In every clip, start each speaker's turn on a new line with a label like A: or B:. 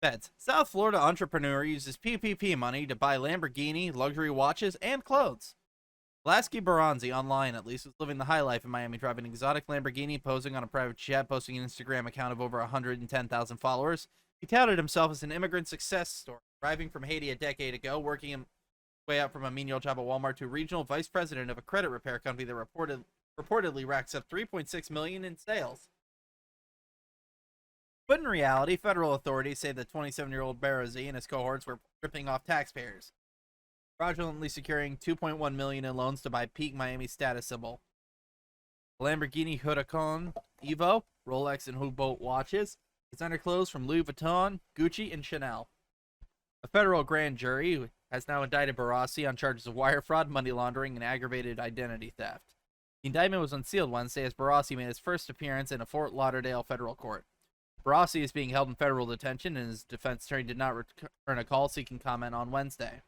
A: Feds. South Florida entrepreneur uses PPP money to buy Lamborghini, luxury watches, and clothes. Lasky Baranzi, online at least, was living the high life in Miami, driving an exotic Lamborghini, posing on a private jet, posting an Instagram account of over 110,000 followers. He touted himself as an immigrant success story, arriving from Haiti a decade ago, working his way up from a menial job at Walmart to regional vice president of a credit repair company that reportedly racks up $3.6 million in sales. But in reality, federal authorities say the 27-year-old Barazzi and his cohorts were ripping off taxpayers, fraudulently securing $2.1 million in loans to buy Peak Miami status symbol, Lamborghini Huracan Evo, Rolex and Hublot watches, designer clothes from Louis Vuitton, Gucci, and Chanel. A federal grand jury has now indicted Barassi on charges of wire fraud, money laundering, and aggravated identity theft. The indictment was unsealed Wednesday as Barassi made his first appearance in a Fort Lauderdale federal court. Barassi is being held in federal detention, and his defense attorney did not return a call seeking comment on Wednesday.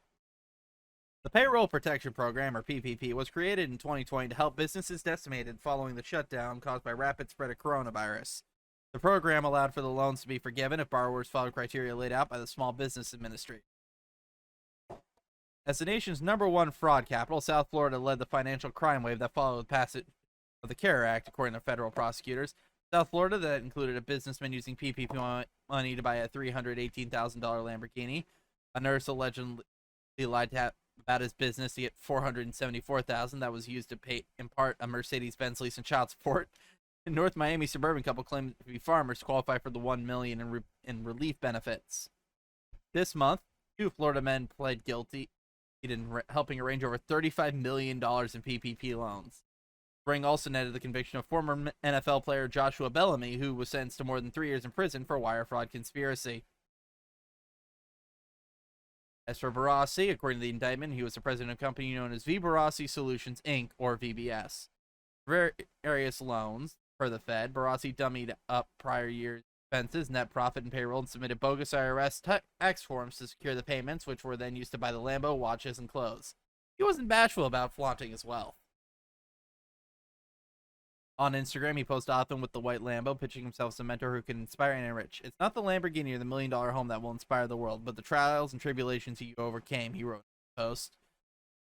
A: The Payroll Protection Program, or PPP, was created in 2020 to help businesses decimated following the shutdown caused by rapid spread of coronavirus. The program allowed for the loans to be forgiven if borrowers followed criteria laid out by the Small Business Administration. As the nation's #1 fraud capital, South Florida led the financial crime wave that followed the passage of the CARE Act, according to federal prosecutors. South Florida, that included a businessman using PPP money to buy a $318,000 Lamborghini. A nurse allegedly lied about his business to get $474,000 that was used to pay in part a Mercedes-Benz lease and child support. A North Miami suburban couple claimed to be farmers to qualify for the $1 million in relief benefits. This month, 2 Florida men pled guilty in helping arrange over $35 million in PPP loans. Spring also netted the conviction of former NFL player Joshua Bellamy, who was sentenced to more than 3 years in prison for wire fraud conspiracy. As for Barassi, according to the indictment, he was the president of a company known as V. Barassi Solutions, Inc., or VBS. For various loans, per the Fed, Barassi dummied up prior year's expenses, net profit, and payroll, and submitted bogus IRS tax forms to secure the payments, which were then used to buy the Lambo, watches, and clothes. He wasn't bashful about flaunting his wealth. On Instagram, he posted often with the white Lambo, pitching himself as a mentor who can inspire and enrich. It's not the Lamborghini or the $1 million home that will inspire the world, but the trials and tribulations he overcame, he wrote in the post.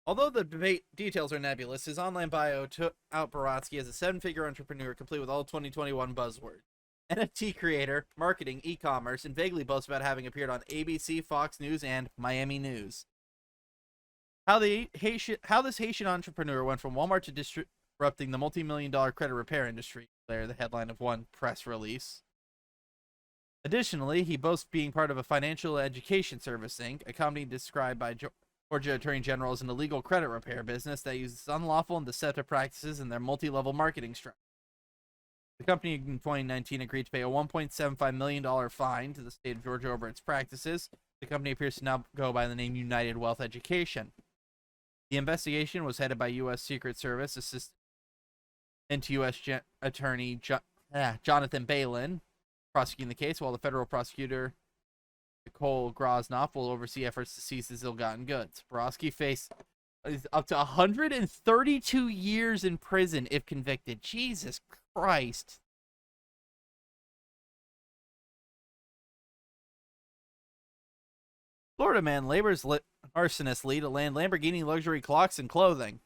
A: Although the debate details are nebulous, his online bio took out Baranski as a 7-figure entrepreneur complete with all 2021 buzzwords. NFT creator, marketing, e-commerce, and vaguely boasts about having appeared on ABC, Fox News, and Miami News. How this Haitian entrepreneur went from Walmart to disrupting the multi-million-dollar credit repair industry, there the headline of one press release. Additionally, he boasts being part of a financial education service, Inc., a company described by Georgia Attorney General as an illegal credit repair business that uses unlawful and deceptive practices in their multi-level marketing structure. The company in 2019 agreed to pay a $1.75 million fine to the state of Georgia over its practices. The company appears to now go by the name United Wealth Education. The investigation was headed by U.S. Secret Service Assistant into U.S. Attorney Jonathan Balin, prosecuting the case, while the federal prosecutor Nicole Grosnoff will oversee efforts to seize his ill-gotten goods. Borowski faced up to 132 years in prison if convicted. Jesus Christ. Florida man labors arsonistly to land Lamborghini luxury clocks and clothing.